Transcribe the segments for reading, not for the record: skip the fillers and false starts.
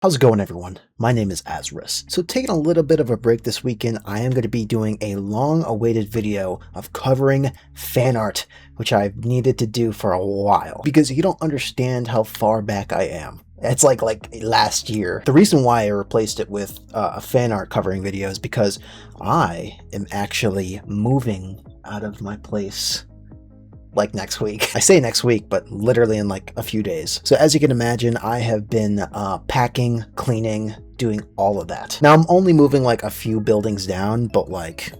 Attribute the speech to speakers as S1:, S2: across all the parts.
S1: How's it going, everyone? My name is Azarus. So taking a little bit of a break this weekend, I am going to be doing a long-awaited video of covering fan art, which I've needed to do for a while, because you don't understand how far back I am. It's like last year. The reason why I replaced it with a fan art covering video is because I am actually moving out of my place like next week. I say next week, but literally in like a few days. So as you can imagine, I have been packing, cleaning, doing all of that. Now I'm only moving like a few buildings down, but like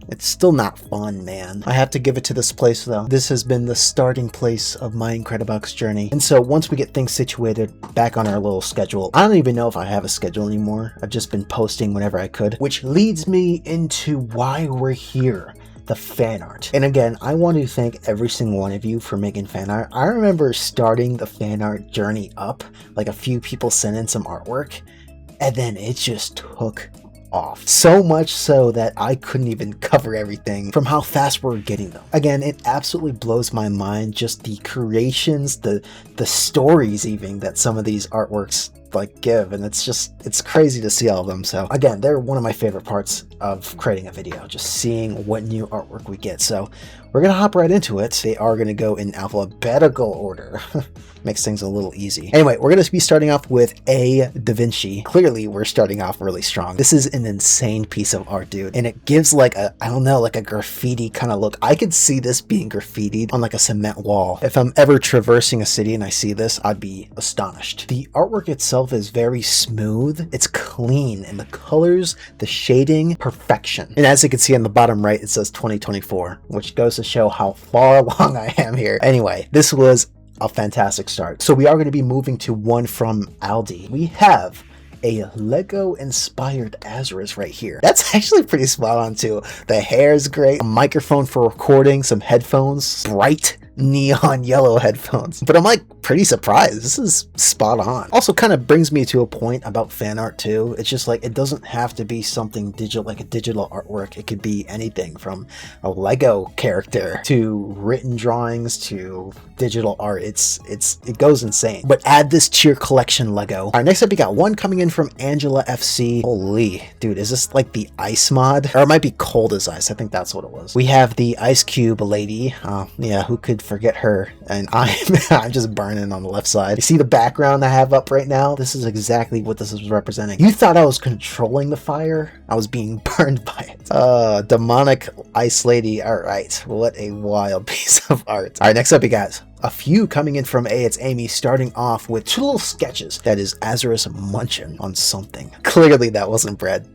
S1: it's still not fun, man. I have to give it to this place though. This has been the starting place of my IncrediBox journey. And so once we get things situated back on our little schedule, I don't even know if I have a schedule anymore. I've just been posting whenever I could, which leads me into why we're here. The fan art. And again, I want to thank every single one of you for making fan art. I remember starting the fan art journey up, like a few people sent in some artwork, and then it just took off. So much so that I couldn't even cover everything from how fast we're getting them. Again, it absolutely blows my mind, just the creations, the stories even that some of these artworks like give, and it's crazy to see all of them. So again, they're one of my favorite parts of creating a video, just seeing what new artwork we get. So we're gonna hop right into it. They are gonna go in alphabetical order. Makes things a little easy. Anyway, we're gonna be starting off with DaVinci. Clearly we're starting off really strong. This is an insane piece of art, dude, and it gives like a, I don't know, like a graffiti kind of look. I could see this being graffitied on like a cement wall. If I'm ever traversing a city and I see this, I'd be astonished. The artwork itself is very smooth, it's clean, and the colors, the shading, perfection. And as you can see on the bottom right, it says 2024, which goes to show how far along I am here. Anyway, this was a fantastic start. So we are going to be moving to one from Alde. We have a Lego inspired Azarus right here. That's actually pretty spot on too. The hair is great, a microphone for recording, some headphones, bright neon yellow headphones. But I'm like pretty surprised. This is spot on. Also kind of brings me to a point about fan art too. It's just like, it doesn't have to be something digital, like a digital artwork. It could be anything from a Lego character to written drawings to digital art. It goes insane. But add this to your collection, Lego. All right, next up we got one coming in from AngelaFC. Holy dude, is this like the ice mod? Or it might be cold as ice. I think that's what it was. We have the ice cube lady. Yeah, who could forget her? And I'm just burning on the left side. You see the background I have up right now? This is exactly what this is representing. You thought I was controlling the fire? I was being burned by it. Demonic ice lady. All right, what a wild piece of art. All right, next up you guys, a few coming in from AyItzAmy, starting off with two little sketches. That is Azarus munching on something. Clearly that wasn't bread.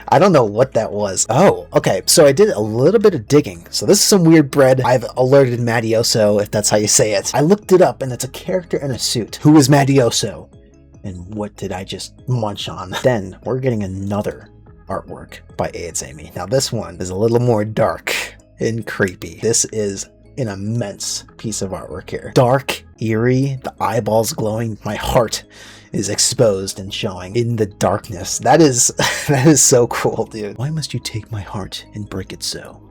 S1: I don't know what that was. Oh, okay. So I did a little bit of digging. So this is some weird bread. I've alerted Madioso, if that's how you say it. I looked it up and it's a character in a suit. Who is Madioso? And what did I just munch on? Then we're getting another artwork by AyItzAmy. Now this one is a little more dark and creepy. This is an immense piece of artwork here. Dark, eerie, the eyeballs glowing. My heart is exposed and showing in the darkness. That is so cool, dude. Why must you take my heart and break it so?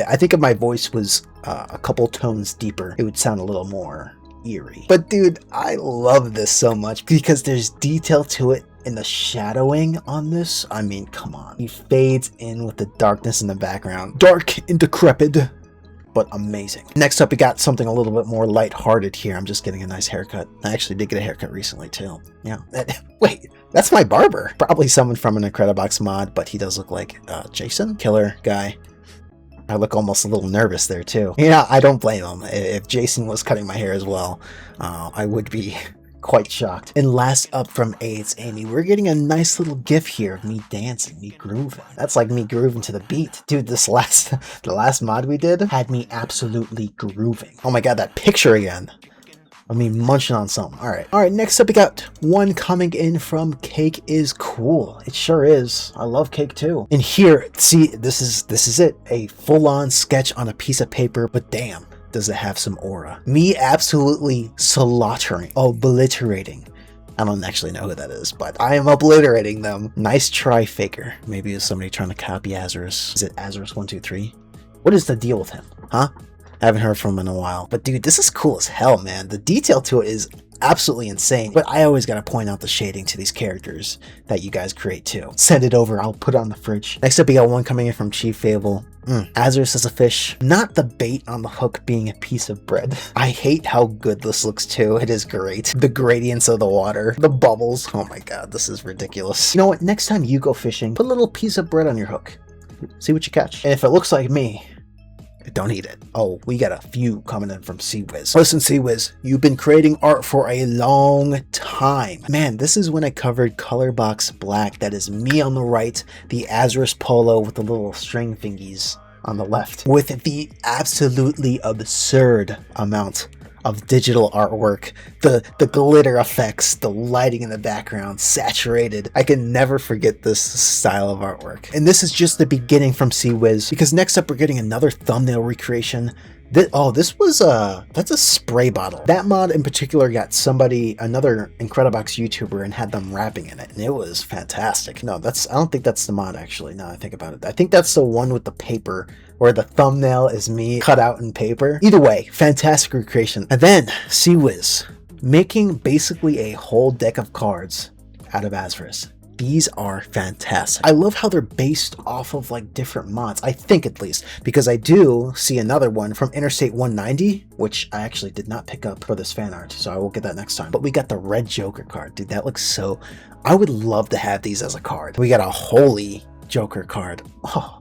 S1: I think if my voice was a couple tones deeper, it would sound a little more eerie. But dude, I love this so much because there's detail to it. In the shadowing on this, I mean, come on. He fades in with the darkness in the background. Dark and decrepit, but amazing. Next up, we got something a little bit more lighthearted here. I'm just getting a nice haircut. I actually did get a haircut recently too. Yeah. Wait, that's my barber. Probably someone from an IncrediBox mod, but he does look like Jason, killer guy. I look almost a little nervous there too. Yeah, I don't blame him. If Jason was cutting my hair as well, I would be quite shocked. And last up from AyItzAmy, we're getting a nice little gif here of me dancing, me grooving. That's like me grooving to the beat. Dude, the last mod we did had me absolutely grooving. Oh my god, that picture again. I mean, munching on something. All right, next up we got one coming in from cakeiscoool. It sure is. I love cake too. And here, see, this is it. A full-on sketch on a piece of paper, but damn, does it have some aura. Me absolutely slaughtering, obliterating. I don't actually know who that is, but I am obliterating them. Nice try, faker. Maybe it's somebody trying to copy Azarus. Is it Azarus123? What is the deal with him, huh? I haven't heard from him in a while. But dude, this is cool as hell, man. The detail to it is absolutely insane. But I always gotta point out the shading to these characters that you guys create too. Send it over, I'll put it on the fridge. Next up, we got one coming in from Chiefabel. Azarus as a fish, not the bait on the hook being a piece of bread. I hate how good this looks too. It is great. The gradients of the water, the bubbles. Oh my god, this is ridiculous. You know what? Next time you go fishing, put a little piece of bread on your hook. See what you catch. And if it looks like me, don't eat it. Oh, we got a few coming in from Cwizz. Listen, Cwizz, you've been creating art for a long time. Man, this is when I covered Colorbox Black. That is me on the right, the Azarus Polo with the little string thingies on the left, with the absolutely absurd amount of digital artwork, the glitter effects, the lighting in the background, saturated. I can never forget this style of artwork. And this is just the beginning from Cwizz, because next up we're getting another thumbnail recreation. This was that's a spray bottle. That mod in particular got another IncrediBox YouTuber, and had them rapping in it, and it was fantastic. No, I don't think that's the mod actually, now I think about it. I think that's the one with the paper, where the thumbnail is me cut out in paper. Either way, fantastic recreation. And then Cwizz making basically a whole deck of cards out of Azarus. These are fantastic. I love how they're based off of like different mods, I think at least, because I do see another one from Interstate 190, which I actually did not pick up for this fan art, so I will get that next time. But we got the red Joker card. Dude, that looks so... I would love to have these as a card. We got a holy Joker card. Oh,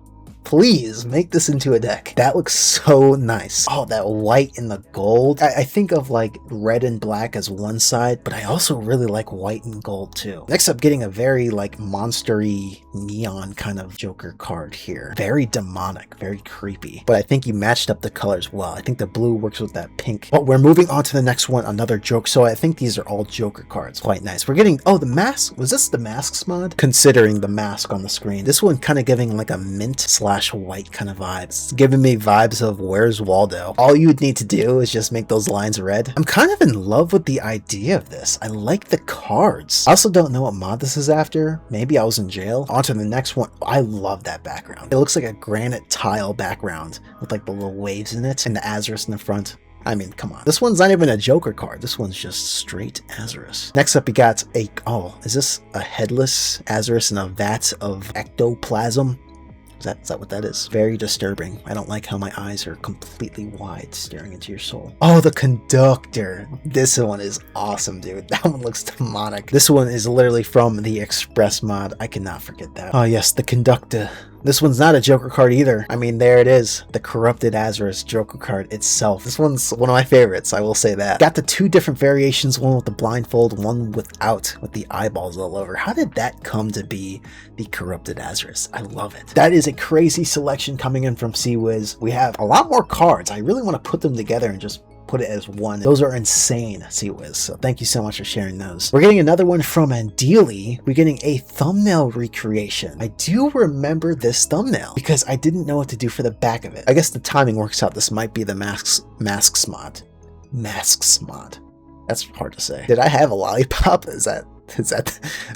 S1: please make this into a deck. That looks so nice. Oh, that white and the gold. I think of like red and black as one side, but I also really like white and gold too. Next up, getting a very like monstery neon kind of Joker card here. Very demonic, very creepy. But I think you matched up the colors well. I think the blue works with that pink. But we're moving on to the next one, another Joker. So I think these are all Joker cards. Quite nice. We're getting, oh, the mask. Was this the masks mod? Considering the mask on the screen. This one kind of giving like a mint / white kind of vibes. It's giving me vibes of Where's Waldo. All you would need to do is just make those lines red. I'm kind of in love with the idea of this. I like the cards. I also don't know what mod this is after. Maybe I was in jail. On to the next one. I love that background. It looks like a granite tile background with like the little waves in it and the Azarus in the front. I mean, come on. This one's not even a Joker card. This one's just straight Azarus. Next up, we got a... Oh, is this a headless Azarus in a vat of ectoplasm? Is that what that is? Very disturbing. I don't like how my eyes are completely wide, staring into your soul. Oh, the conductor. This one is awesome, dude. That one looks demonic. This one is literally from the Express mod. I cannot forget that. Oh yes, the conductor. This one's not a Joker card either. I mean, there it is. The corrupted Azarus Joker card itself. This one's one of my favorites, I will say that. Got the two different variations, one with the blindfold, one without, with the eyeballs all over. How did that come to be the corrupted Azarus? I love it. That is a crazy selection coming in from Cwizz. We have a lot more cards. I really want to put them together and just put it as one. Those are insane, Cwizz. So thank you so much for sharing those. We're getting another one from Deallie. We're getting a thumbnail recreation. I do remember this thumbnail because I didn't know what to do for the back of it. I guess the timing works out. This might be the masks mod. Masks mod. That's hard to say. Did I have a lollipop? Is that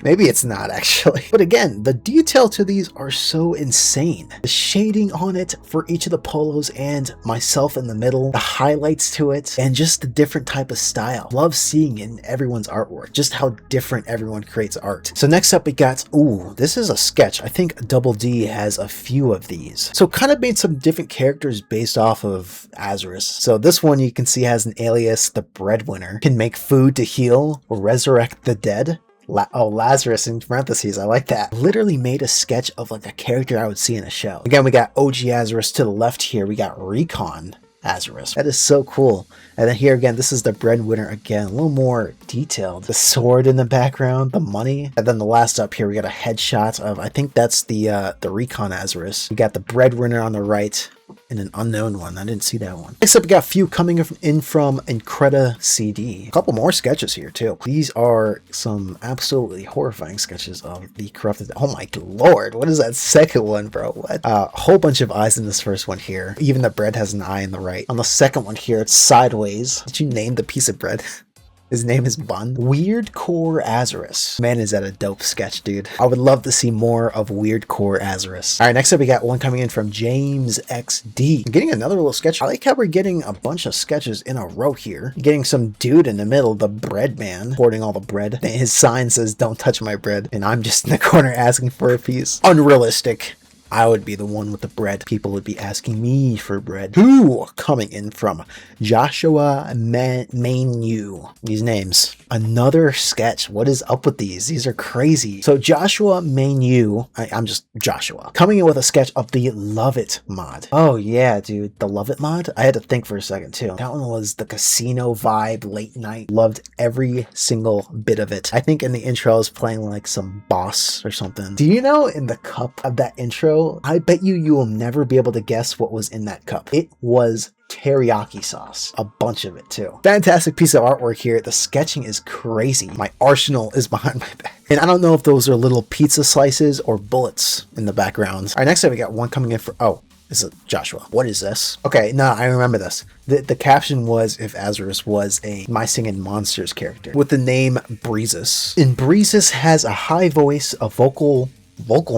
S1: maybe it's not actually. But again, the detail to these are so insane. The shading on it for each of the polos and myself in the middle, the highlights to it, and just the different type of style. Love seeing it in everyone's artwork, just how different everyone creates art. So next up we got, ooh, this is a sketch. I think Double D has a few of these. So kind of made some different characters based off of Azarus. So this one you can see has an alias, the breadwinner, can make food to heal or resurrect the dead. Lazarus in parentheses, I like that. Literally made a sketch of like a character I would see in a show. Again, we got OG Azarus to the left here. We got Recon Azarus. That is so cool. And then here again, this is the breadwinner again, a little more detailed. The sword in the background, the money. And then the last up here, we got a headshot of, I think that's the Recon Azarus. We got the breadwinner on the right. And an unknown one. I didn't see that one. Next up, we got a few coming in from IncrediCD. A couple more sketches here too. These are some absolutely horrifying sketches of the corrupted. Oh my lord, what is that second one, bro? What? A whole bunch of eyes in this first one here. Even the bread has an eye in the right. On the second one here, it's sideways. Did you name the piece of bread? His name is Bun. Weird Core Azarus. Man, is that a dope sketch, dude. I would love to see more of Weird Core Azarus. All right, next up we got one coming in from JaymzXD. I'm getting another little sketch. I like how we're getting a bunch of sketches in a row here. Getting some dude in the middle, the bread man, hoarding all the bread. His sign says, "Don't touch my bread." And I'm just in the corner asking for a piece. Unrealistic. I would be the one with the bread. People would be asking me for bread. Who coming in from Joshua mainuu. These names. Another sketch. What is up with these? These are crazy. So Joshua mainuu, I'm just Joshua, coming in with a sketch of the Love It mod. Oh yeah, dude. The Love It mod? I had to think for a second too. That one was the casino vibe, late night. Loved every single bit of it. I think in the intro I was playing like some boss or something. Do you know in the cup of that intro, I bet you will never be able to guess what was in that cup. It was teriyaki sauce. A bunch of it too. Fantastic piece of artwork here. The sketching is crazy. My arsenal is behind my back. And I don't know if those are little pizza slices or bullets in the background. All right, next up we got one coming in for, oh, this is Joshua. What is this? Okay, no, I remember this. The caption was if Azarus was a My Singing Monsters character with the name Breezes. And Breezes has a high voice, a vocal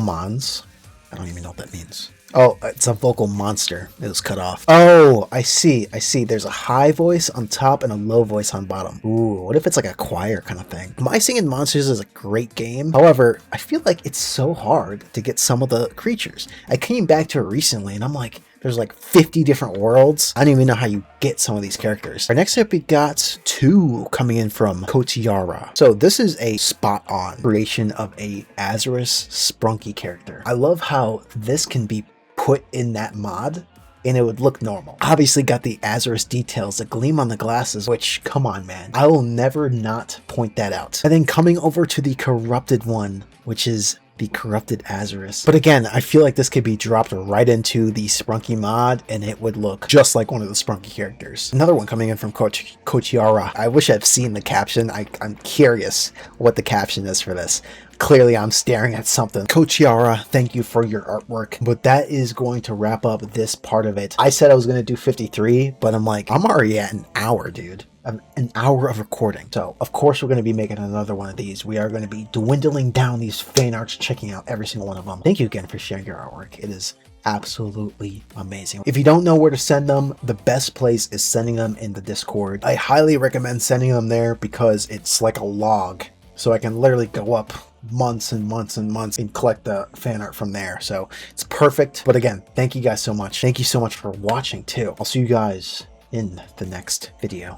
S1: mons. I don't even know what that means. Oh, it's a vocal monster. It was cut off. Oh, I see. There's a high voice on top and a low voice on bottom. Ooh, what if it's like a choir kind of thing? My Singing Monsters is a great game. However, I feel like it's so hard to get some of the creatures. I came back to it recently and I'm like, there's like 50 different worlds. I don't even know how you get some of these characters. Our next up, we got two coming in from Kotyara. So this is a spot on creation of a Azarus Sprunky character. I love how this can be put in that mod and it would look normal. Obviously got the Azarus details, the gleam on the glasses, which, come on, man. I will never not point that out. And then coming over to the corrupted one, which is the corrupted Azarus. But again, I feel like this could be dropped right into the Sprunky mod and it would look just like one of the Sprunky characters. Another one coming in from Kotyara. I wish I've seen the caption. I'm curious what the caption is for this. Clearly I'm staring at something. Kotyara, thank you for your artwork. But that is going to wrap up this part of it. I said I was going to do 53, but I'm like, I'm already at an hour, dude. An hour of recording. So of course we're going to be making another one of these. We are going to be dwindling down these fan arts, checking out every single one of them. Thank you again for sharing your artwork. It is absolutely amazing. If you don't know where to send them, the best place is sending them in the Discord. I highly recommend sending them there because it's like a log. So I can literally go up months and months and months and collect the fan art from there. So it's perfect. But again, thank you guys so much. Thank you so much for watching too. I'll see you guys in the next video.